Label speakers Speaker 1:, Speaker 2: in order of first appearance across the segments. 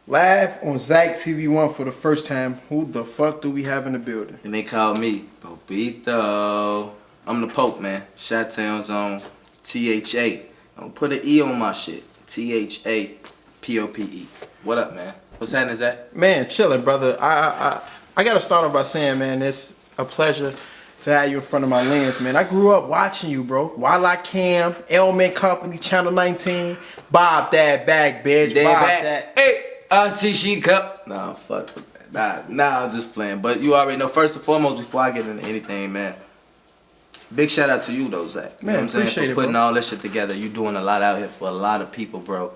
Speaker 1: Live on Zach TV1 for the first time. Who the fuck do we have in the building?
Speaker 2: And they call me Popito. I'm the Pope, man. Chi-Town Zone. THA. I'm gonna put an E on my shit. THAPOPE. What up, man? What's happening, Zach?
Speaker 1: Man, chilling, brother. I gotta start off by saying, man, it's a pleasure to have you in front of my lens, man. I grew up watching you, bro. While I Cam, Element Company, Channel 19, Bob that back, bitch.
Speaker 2: They
Speaker 1: Bob
Speaker 2: back.
Speaker 1: that.
Speaker 2: Hey, I see she cup. Nah, fuck with that. Nah, I'm just playing. But you already know, first and foremost, before I get into anything, man, big shout out to you, though, Zach. You
Speaker 1: Man,
Speaker 2: know what I'm saying?
Speaker 1: appreciate
Speaker 2: For
Speaker 1: it,
Speaker 2: putting
Speaker 1: bro.
Speaker 2: all this shit together. You doing a lot out here for a lot of people, bro.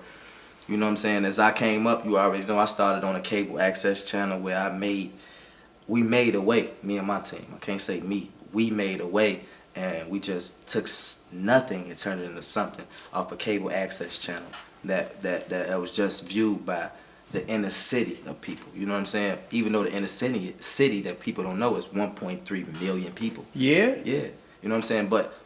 Speaker 2: You know what I'm saying? As I came up, you already know I started on a cable access channel where we made a way, me and my team. I can't say me. We made a way, and we just took nothing and turned it into something off a cable access channel that was just viewed by the inner city of people. You know what I'm saying? Even though the inner city that people don't know is 1.3 million people.
Speaker 1: Yeah?
Speaker 2: Yeah. You know what I'm saying? But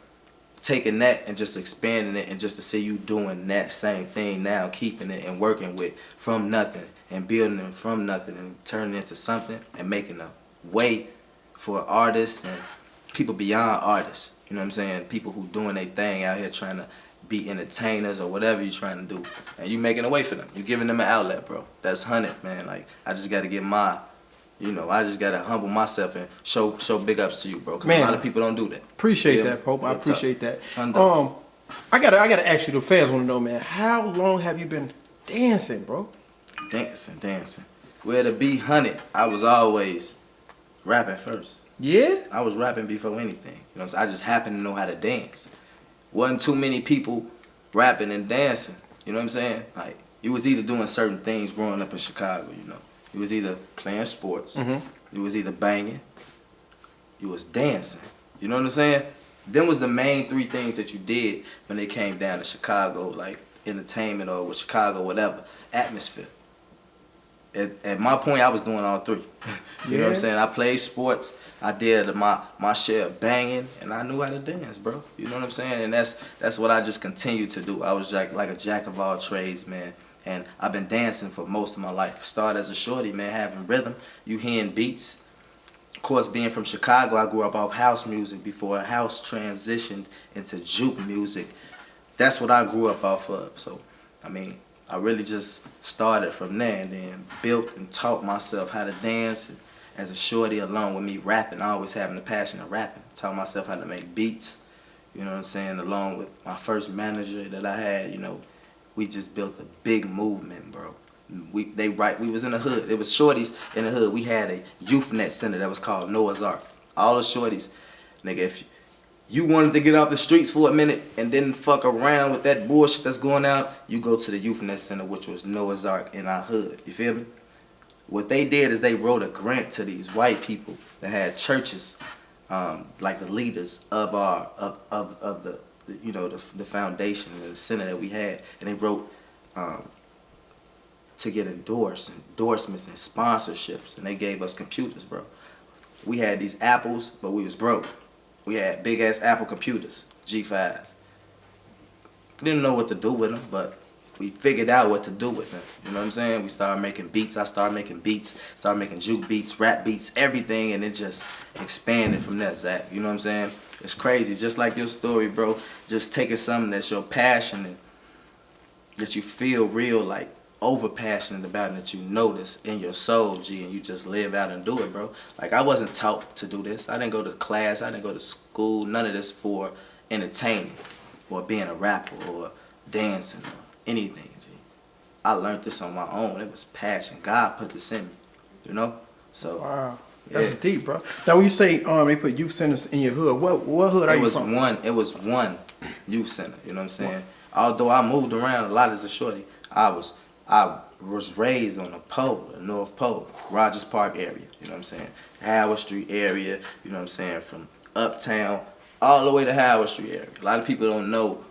Speaker 2: taking that and just expanding it and just to see you doing that same thing now, keeping it and working with from nothing and building it from nothing and turning it into something and making a way for artists and people beyond artists. You know what I'm saying? People who doing their thing out here trying to be entertainers or whatever you're trying to do. And you making a way for them. You giving them an outlet, bro. That's 100, man. Like, I just got to get I just got to humble myself and show big ups to you, bro. Because a lot of people don't do that.
Speaker 1: Appreciate that, Pope. I appreciate that.
Speaker 2: Under.
Speaker 1: I gotta ask you, the fans want to know, man, how long have you been dancing, bro?
Speaker 2: Dancing. Well, to be 100, I was always rapping first.
Speaker 1: Yeah?
Speaker 2: I was rapping before anything. You know what I'm saying? I just happened to know how to dance. Wasn't too many people rapping and dancing. You know what I'm saying? Like, you was either doing certain things growing up in Chicago, you know. You was either playing sports, you was either banging, you was dancing. You know what I'm saying? Them was the main three things that you did when they came down to Chicago, like entertainment or with Chicago, whatever, atmosphere. At my point, I was doing all three. You know what I'm saying? I played sports. I did my share of banging, and I knew how to dance, bro. You know what I'm saying? And that's what I just continued to do. I was like a jack of all trades, man. And I've been dancing for most of my life. Started as a shorty, man, having rhythm. You hearing beats. Of course, being from Chicago, I grew up off house music before house transitioned into juke music. That's what I grew up off of. So, I mean, I really just started from there and then built and taught myself how to dance. And as a shorty, along with me rapping, always having the passion of rapping. Taught myself how to make beats, you know what I'm saying? Along with my first manager that I had, you know, we just built a big movement, bro. We was in the hood. It was shorties in the hood. We had a youth net center that was called Noah's Ark. All the shorties, nigga, if you wanted to get off the streets for a minute and then fuck around with that bullshit that's going out, you go to the youth net center, which was Noah's Ark in our hood. You feel me? What they did is they wrote a grant to these white people that had churches, like the leaders of the foundation and the center that we had, and they wrote to get endorsements and sponsorships, and they gave us computers, bro. We had these Apples, but we was broke. We had big ass Apple computers, G5s. Didn't know what to do with them, but we figured out what to do with them. You know what I'm saying? We started making beats. I started making beats, started making juke beats, rap beats, everything, and it just expanded from there, Zach. You know what I'm saying? It's crazy, just like your story, bro. Just taking something that's your passion and that you feel real, like, over passionate about and that you notice in your soul, G, and you just live out and do it, bro. Like, I wasn't taught to do this. I didn't go to class. I didn't go to school. None of this for entertaining or being a rapper or dancing or anything, G. I learned this on my own. It was passion. God put this in me, you know? So,
Speaker 1: Wow. That's deep, bro. Now, when you say they put youth centers in your hood, what hood are you from?
Speaker 2: It was one youth center, you know what I'm saying? Although I moved around a lot as a shorty, I was raised on the pole, the North Pole, Rogers Park area, you know what I'm saying? Howard Street area, you know what I'm saying? From uptown all the way to Howard Street area. A lot of people don't know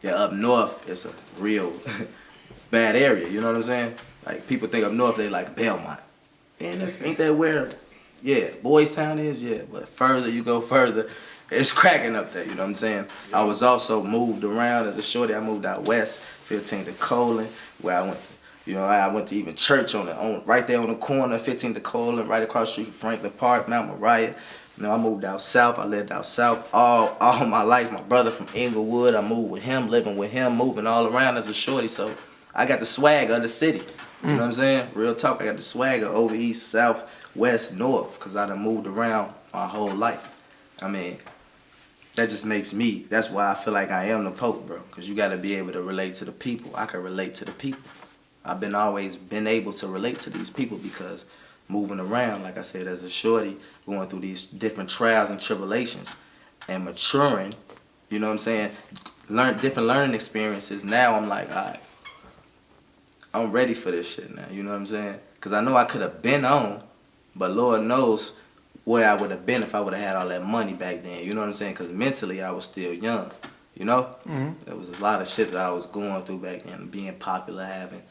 Speaker 2: that up north is a real bad area, you know what I'm saying? Like, people think up north they like Belmont. Man, ain't that where, yeah, Boys Town is? Yeah, but further you go further, it's cracking up there, you know what I'm saying? Yeah. I was also moved around as a shorty. I moved out west, 15 to Colin, where I went You know, I went to even church on right there on the corner, 15th of Colin, right across the street from Franklin Park, Mount Moriah. You know, I moved out south. I lived out south all my life. My brother from Inglewood, I moved with him, living with him, moving all around as a shorty. So I got the swag of the city. You know what I'm saying? Real talk. I got the swag of over east, south, west, north, because I done moved around my whole life. I mean, that just makes me, that's why I feel like I am the Pope, bro. Because you got to be able to relate to the people. I can relate to the people. I've always been able to relate to these people because moving around, like I said, as a shorty, going through these different trials and tribulations and maturing, you know what I'm saying, different learning experiences. Now I'm like, all right, I'm ready for this shit now, you know what I'm saying? Because I know I could have been on, but Lord knows where I would have been if I would have had all that money back then, you know what I'm saying? Because mentally I was still young, you know? There was a lot of shit that I was going through back then, being popular, having,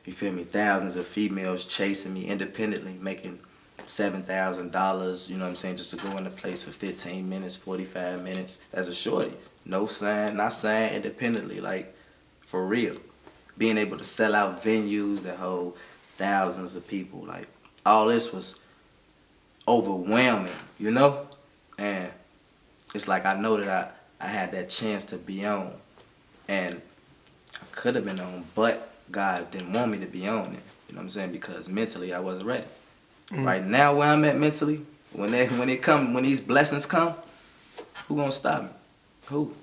Speaker 2: you feel me, thousands of females chasing me independently, making $7,000, you know what I'm saying, just to go in the place for 15 minutes, 45 minutes as a shorty. No sign, not signed independently, like, for real. Being able to sell out venues that hold thousands of people, like, all this was overwhelming, you know? And it's like I know that I had that chance to be on, and I could have been on, but God didn't want me to be on it, you know what I'm saying? Because mentally I wasn't ready. Right now where I'm at mentally, when these blessings come, who gonna stop me? Who?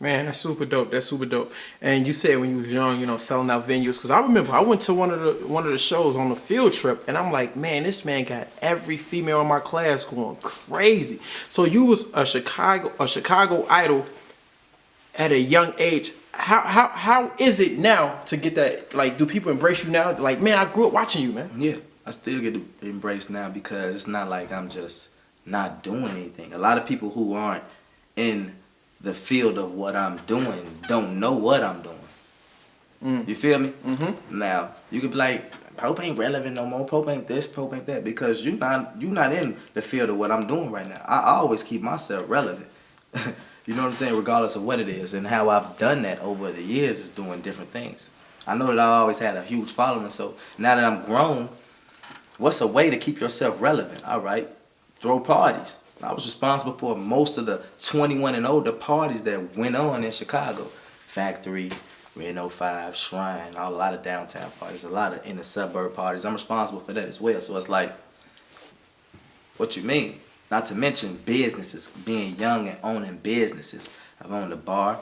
Speaker 1: Man, that's super dope. That's super dope. And you said when you was young, you know, selling out venues. Because I remember I went to one of the shows on a field trip, and I'm like, man, this man got every female in my class going crazy. So you was a Chicago idol at a young age. How is it now to get that? Like, do people embrace you now? Like, man, I grew up watching you, man.
Speaker 2: Yeah, I still get embraced now because it's not like I'm just not doing anything. A lot of people who aren't in the field of what I'm doing don't know what I'm doing. You feel me? Now, you could be like, Pope ain't relevant no more, Pope ain't this, Pope ain't that, because you not in the field of what I'm doing right now. I always keep myself relevant. You know what I'm saying? Regardless of what it is. And how I've done that over the years is doing different things. I know that I always had a huge following, so now that I'm grown, what's a way to keep yourself relevant? All right, throw parties. I was responsible for most of the 21 and older parties that went on in Chicago. Factory, Reno 5, Shrine, a lot of downtown parties, a lot of in the suburb parties. I'm responsible for that as well. So it's like, what you mean? Not to mention businesses, being young and owning businesses. I've owned a bar.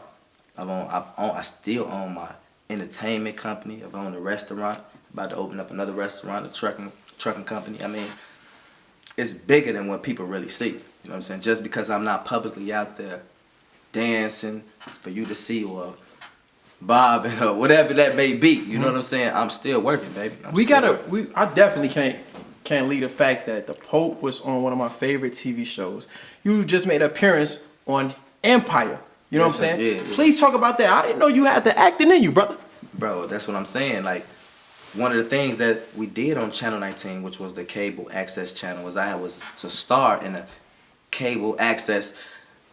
Speaker 2: I still own my entertainment company. I've owned a restaurant. About to open up another restaurant, a trucking company. I mean, it's bigger than what people really see. You know what I'm saying? Just because I'm not publicly out there dancing for you to see or bobbing or whatever that may be. You know what I'm saying? I'm still working, baby.
Speaker 1: I definitely can't leave the fact that the Pope was on one of my favorite TV shows. You just made an appearance on Empire. You know what I'm saying?
Speaker 2: Yeah.
Speaker 1: Please talk about that. I didn't know you had the acting in you, brother.
Speaker 2: Bro, that's what I'm saying. Like, one of the things that we did on Channel 19, which was the cable access channel, was I was to star in a cable access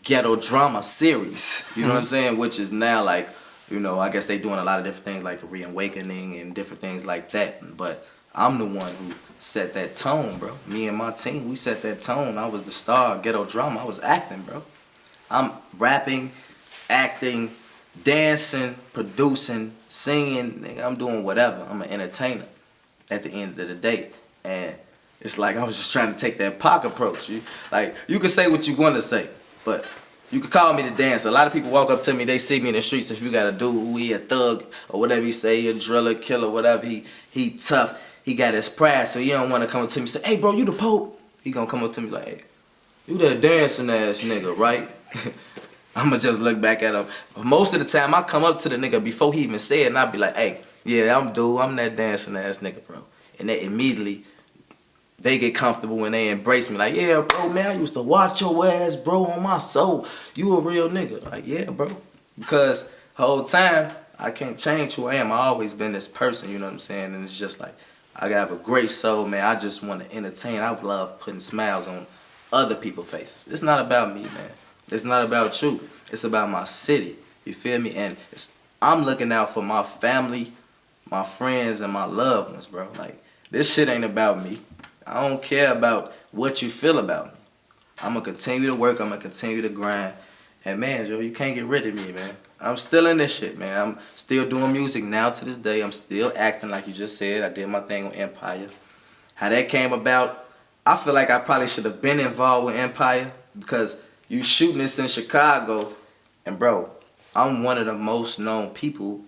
Speaker 2: ghetto drama series. You know what I'm saying? Which is now like, you know, I guess they doing a lot of different things like the reawakening and different things like that. But I'm the one who set that tone, bro. Me and my team, we set that tone. I was the star of ghetto drama. I was acting, bro. I'm rapping, acting, dancing, producing, singing. Nigga, I'm doing whatever. I'm an entertainer at the end of the day. And it's like I was just trying to take that Pac approach. You can say what you want to say, but you could call me the dancer. A lot of people walk up to me, they see me in the streets. If you got a dude who he a thug or whatever he say, he a driller, killer, whatever, he tough. He got his pride, so he don't want to come up to me and say, hey, bro, you the Pope. He gonna come up to me like, hey, you that dancing ass nigga, right? I'ma just look back at him. Most of the time, I come up to the nigga before he even say it, and I be like, hey, yeah, I'm that dancing ass nigga, bro. And they immediately, they get comfortable when they embrace me. Like, yeah, bro, man, I used to watch your ass, bro, on my soul. You a real nigga. Like, yeah, bro. Because the whole time, I can't change who I am. I always been this person, you know what I'm saying? And it's just like, I have a great soul, man. I just want to entertain. I love putting smiles on other people's faces. It's not about me, man. It's not about you. It's about my city. You feel me? And I'm looking out for my family my friends and my loved ones, bro. Like, this shit ain't about me. I don't care about what you feel about me. I'm going to continue to work. I'm going to continue to grind. And, man, Joe, you can't get rid of me, man. I'm still in this shit, man. I'm still doing music now to this day. I'm still acting like you just said. I did my thing on Empire. How that came about, I feel like I probably should have been involved with Empire because you shooting this in Chicago. And, bro, I'm one of the most known people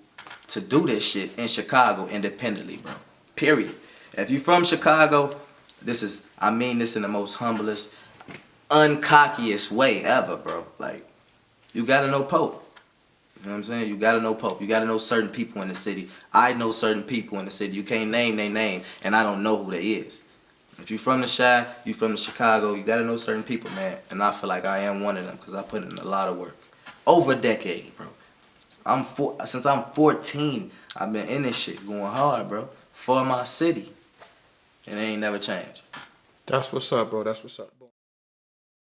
Speaker 2: to do this shit in Chicago independently, bro. Period. If you from Chicago, I mean this in the most humblest, uncockiest way ever, bro. Like, you gotta know Pope. You know what I'm saying? You gotta know Pope. You gotta know certain people in the city. I know certain people in the city. You can't name their name, and I don't know who they is. If you from the Chi, you from the Chicago, you gotta know certain people, man. And I feel like I am one of them because I put in a lot of work. Over a decade, bro. Since I'm 14, I've been in this shit going hard, bro. For my city. And it ain't never changed.
Speaker 1: That's what's up, bro. That's what's up.